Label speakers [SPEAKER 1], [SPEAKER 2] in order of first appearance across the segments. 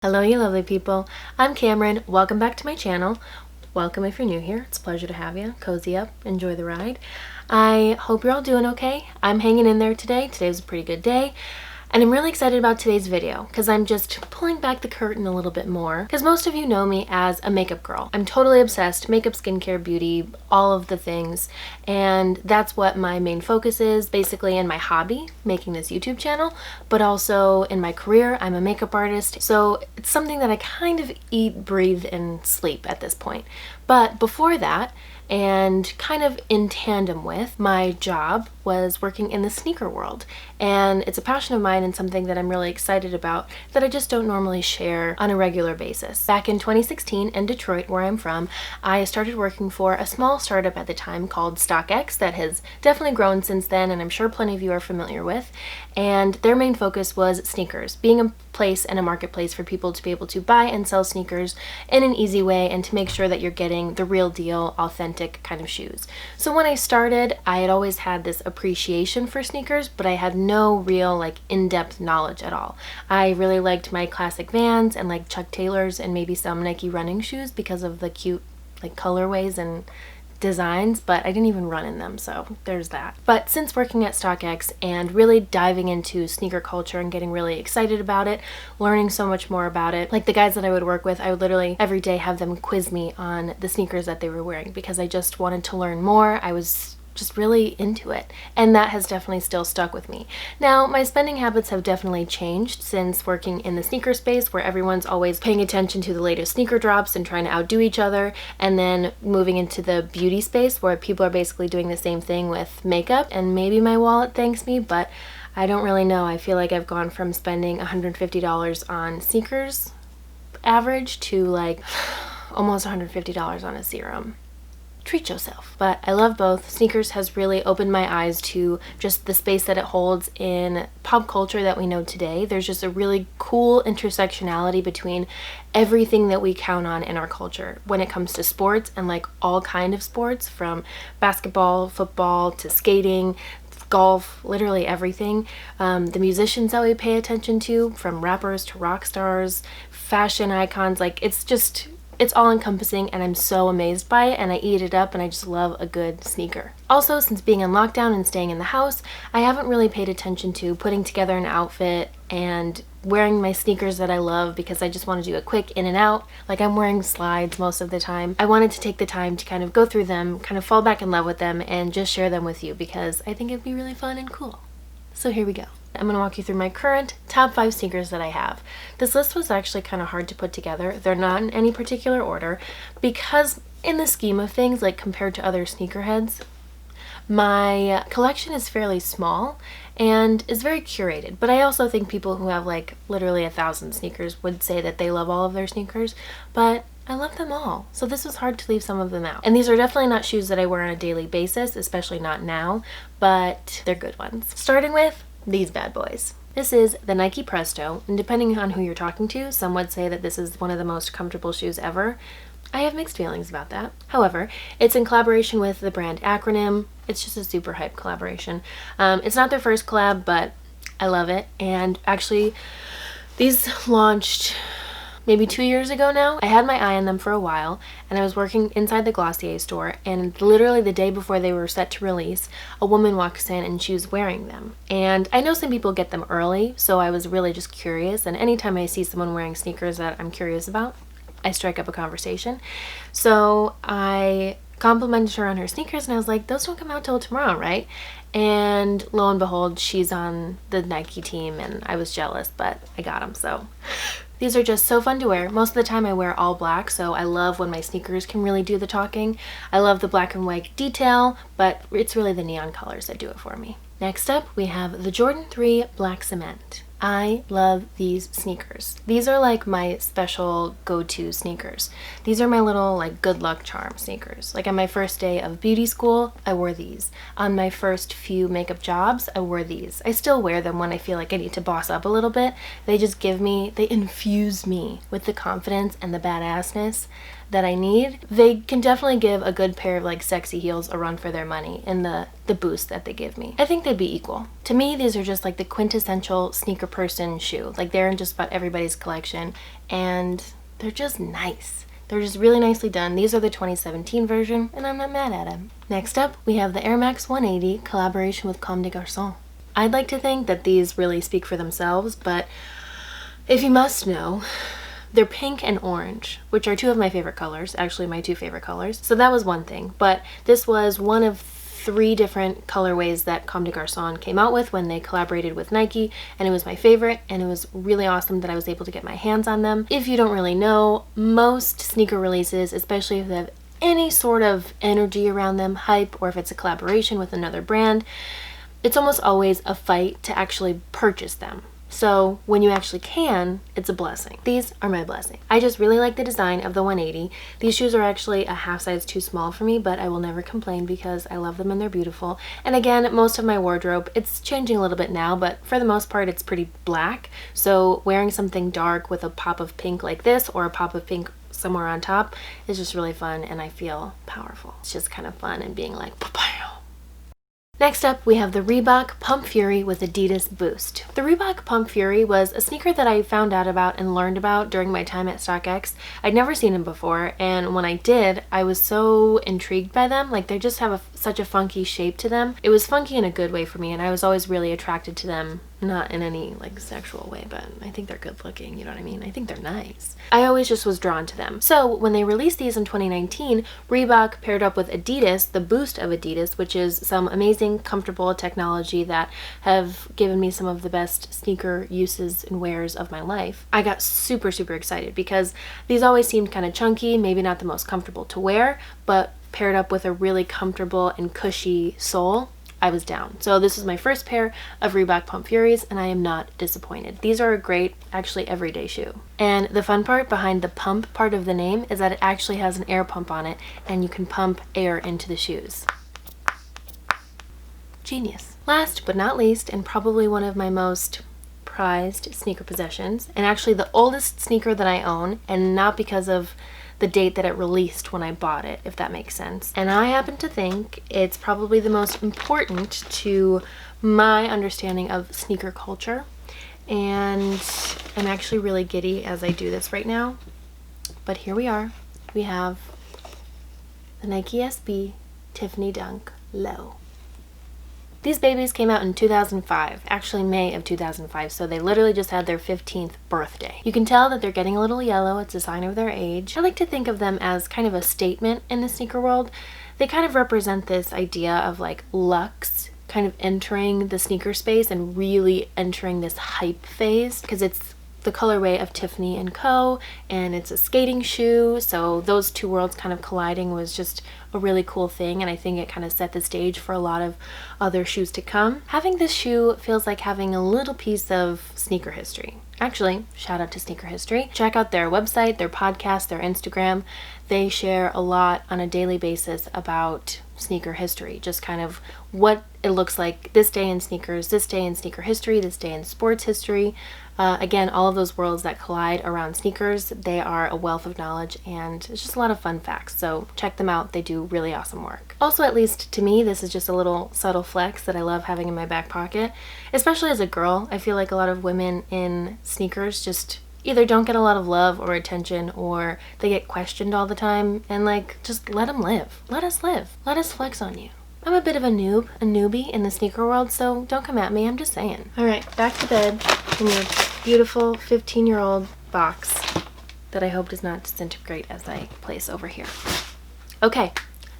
[SPEAKER 1] Hello you lovely people, I'm Cameron. Welcome back to my channel. Welcome if you're new here. It's a pleasure to have you. Cozy up, enjoy the ride. I hope you're all doing okay. I'm hanging in there today. Today was a pretty good day. And I'm really excited about today's video because I'm just pulling back the curtain a little bit more because most of you know me as a makeup girl. I'm totally obsessed, makeup, skincare, beauty, all of the things. And that's what my main focus is, basically in my hobby, making this YouTube channel, but also in my career. I'm a makeup artist. So it's something that I kind of eat, breathe, and sleep at this point. But before that, and kind of in tandem with my job, was working in the sneaker world. And it's a passion of mine and something that I'm really excited about that I just don't normally share on a regular basis. Back in 2016 in Detroit, where I'm from, I started working for a small startup at the time called Stockx that has definitely grown since then, and I'm sure plenty of you are familiar with. And their main focus was sneakers, being a place and a marketplace for people to be able to buy and sell sneakers in an easy way and to make sure that you're getting the real deal, authentic kind of shoes. So when I started, I had always had this appreciation for sneakers, but I had no real in-depth knowledge at all. I really liked my classic Vans and Chuck Taylors and maybe some Nike running shoes because of the cute colorways and designs, but I didn't even run in them, so there's that. But since working at Stockx and really diving into sneaker culture and getting really excited about it, learning so much more about it, the guys that I would work with, I would literally every day have them quiz me on the sneakers that they were wearing because I just wanted to learn more. I was just really into it, and that has definitely still stuck with me. Now, my spending habits have definitely changed since working in the sneaker space where everyone's always paying attention to the latest sneaker drops and trying to outdo each other, and then moving into the beauty space where people are basically doing the same thing with makeup, and maybe my wallet thanks me, but I don't really know. I feel like I've gone from spending $150 on sneakers average to almost $150 on a serum. Treat yourself. But I love both. Sneakers has really opened my eyes to just the space that it holds in pop culture that we know today. There's just a really cool intersectionality between everything that we count on in our culture when it comes to sports, and all kind of sports, from basketball, football, to skating, golf, literally everything. The musicians that we pay attention to, from rappers to rock stars, fashion icons, it's all encompassing, and I'm so amazed by it, and I eat it up, and I just love a good sneaker. Also, since being in lockdown and staying in the house, I haven't really paid attention to putting together an outfit and wearing my sneakers that I love because I just want to do a quick in and out. I'm wearing slides most of the time. I wanted to take the time to kind of go through them, kind of fall back in love with them, and just share them with you because I think it'd be really fun and cool. So here we go. I'm going to walk you through my current top 5 sneakers that I have. This list was actually kind of hard to put together. They're not in any particular order because in the scheme of things, compared to other sneakerheads, my collection is fairly small and is very curated. But I also think people who have literally 1,000 sneakers would say that they love all of their sneakers, but I love them all. So this was hard to leave some of them out. And these are definitely not shoes that I wear on a daily basis, especially not now, but they're good ones. Starting with these bad boys. This is the Nike Presto, and depending on who you're talking to, some would say that this is one of the most comfortable shoes ever. I have mixed feelings about that. However, it's in collaboration with the brand Acronym. It's just a super hype collaboration. It's not their first collab, but I love it. And actually, these launched maybe 2 years ago now. I had my eye on them for a while, and I was working inside the Glossier store, and literally the day before they were set to release, a woman walks in and she was wearing them. And I know some people get them early, so I was really just curious, and anytime I see someone wearing sneakers that I'm curious about, I strike up a conversation. So I complimented her on her sneakers, and I was like, those don't come out till tomorrow, right? And lo and behold, she's on the Nike team, and I was jealous, but I got them, so. These are just so fun to wear. Most of the time I wear all black, so I love when my sneakers can really do the talking. I love the black and white detail, but it's really the neon colors that do it for me. Next up, we have the Jordan 3 Black Cement. I love these sneakers. These are my special go-to sneakers. These are my little good luck charm sneakers. On my first day of beauty school, I wore these. On my first few makeup jobs, I wore these. I still wear them when I feel like I need to boss up a little bit. They infuse me with the confidence and the badassness that I need. They can definitely give a good pair of sexy heels a run for their money in the boost that they give me. I think they'd be equal. To me, these are just the quintessential sneaker person shoe. Like, they're in just about everybody's collection, and they're just nice. They're just really nicely done. These are the 2017 version, and I'm not mad at them. Next up, we have the Air Max 180 collaboration with Comme des Garçons. I'd like to think that these really speak for themselves, but if you must know, they're pink and orange, which are two of my favorite colors, actually my two favorite colors. So that was one thing, but this was one of 3 different colorways that Comme des Garçons came out with when they collaborated with Nike, and it was my favorite, and it was really awesome that I was able to get my hands on them. If you don't really know, most sneaker releases, especially if they have any sort of energy around them, hype, or if it's a collaboration with another brand, it's almost always a fight to actually purchase them. So when you actually can, it's a blessing. These are my blessing. I just really like the design of the 180. These shoes are actually a half size too small for me, but I will never complain because I love them and they're beautiful. And again, most of my wardrobe, it's changing a little bit now, but for the most part, it's pretty black. So wearing something dark with a pop of pink like this, or a pop of pink somewhere on top, is just really fun, and I feel powerful. It's just kind of fun and being like, pow. Next up, we have the Reebok Pump Fury with Adidas Boost. The Reebok Pump Fury was a sneaker that I found out about and learned about during my time at Stockx. I'd never seen them before, and when I did, I was so intrigued by them. Like, they just have such a funky shape to them. It was funky in a good way for me, and I was always really attracted to them. Not in any like sexual way, but I think they're good looking, you know what I mean? I think they're nice. I always just was drawn to them. So when they released these in 2019, Reebok paired up with Adidas, the Boost of Adidas, which is some amazing, comfortable technology that have given me some of the best sneaker uses and wears of my life. I got super, super excited because these always seemed kind of chunky, maybe not the most comfortable to wear, but paired up with a really comfortable and cushy sole, I was down. So this is my first pair of Reebok Pump Furies, and I am not disappointed. These are a great, actually everyday shoe. And the fun part behind the pump part of the name is that it actually has an air pump on it, and you can pump air into the shoes. Genius. Last but not least, and probably one of my most prized sneaker possessions, and actually the oldest sneaker that I own, and not because of the date that it released when I bought it, if that makes sense. And I happen to think it's probably the most important to my understanding of sneaker culture. And I'm actually really giddy as I do this right now. But here we are. We have the Nike SB Tiffany Dunk Low. These babies came out in 2005, actually May of 2005, so they literally just had their 15th birthday. You can tell that they're getting a little yellow. It's a sign of their age. I like to think of them as kind of a statement in the sneaker world. They kind of represent this idea of like luxe kind of entering the sneaker space and really entering this hype phase, because it's the colorway of Tiffany & Co. and it's a skating shoe, so those two worlds kind of colliding was just a really cool thing, and I think it kind of set the stage for a lot of other shoes to come. Having this shoe feels like having a little piece of sneaker history. Actually, shout out to Sneaker History. Check out their website, their podcast, their Instagram. They share a lot on a daily basis about sneaker history, just kind of what it looks like this day in sneakers, this day in sneaker history, this day in sports history. Again, all of those worlds that collide around sneakers, they are a wealth of knowledge, and it's just a lot of fun facts. So check them out. They do really awesome work. Also, at least to me, this is just a little subtle flex that I love having in my back pocket. Especially as a girl, I feel like a lot of women in sneakers just either don't get a lot of love or attention, or they get questioned all the time, and like, just let them live. Let us live. Let us flex on you. I'm a bit of a newbie in the sneaker world, so don't come at me, I'm just saying. Alright, back to bed in your beautiful 15-year-old box that I hope does not disintegrate as I place over here. Okay,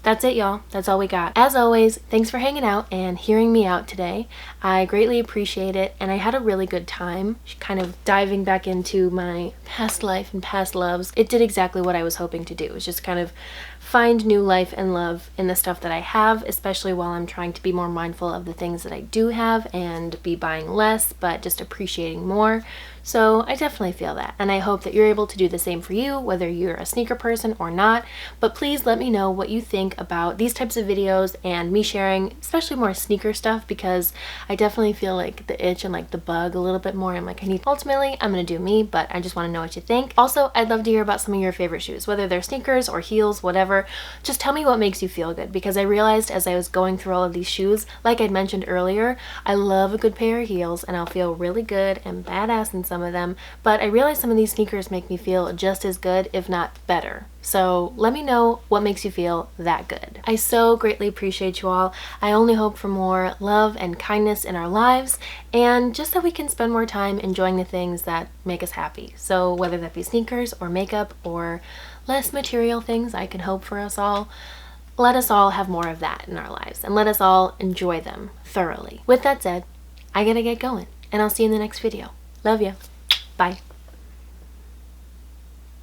[SPEAKER 1] that's it, y'all. That's all we got. As always, thanks for hanging out and hearing me out today. I greatly appreciate it, and I had a really good time kind of diving back into my past life and past loves. It did exactly what I was hoping to do. It was just kind of find new life and love in the stuff that I have, especially while I'm trying to be more mindful of the things that I do have and be buying less, but just appreciating more. So I definitely feel that, and I hope that you're able to do the same for you, whether you're a sneaker person or not. But please let me know what you think about these types of videos and me sharing especially more sneaker stuff, because I definitely feel like the itch and like the bug a little bit more. I'm like, ultimately I'm gonna do me, but I just want to know what you think. Also, I'd love to hear about some of your favorite shoes, whether they're sneakers or heels, whatever. Just tell me what makes you feel good, because I realized as I was going through all of these shoes, like I'd mentioned earlier, I love a good pair of heels and I'll feel really good and badass in some of them, but I realized some of these sneakers make me feel just as good, if not better. So let me know what makes you feel that good. I so greatly appreciate you all. I only hope for more love and kindness in our lives, and just that we can spend more time enjoying the things that make us happy. So whether that be sneakers or makeup or less material things, I can hope for us all. Let us all have more of that in our lives, and let us all enjoy them thoroughly. With that said, I gotta get going, and I'll see you in the next video. Love you. Bye.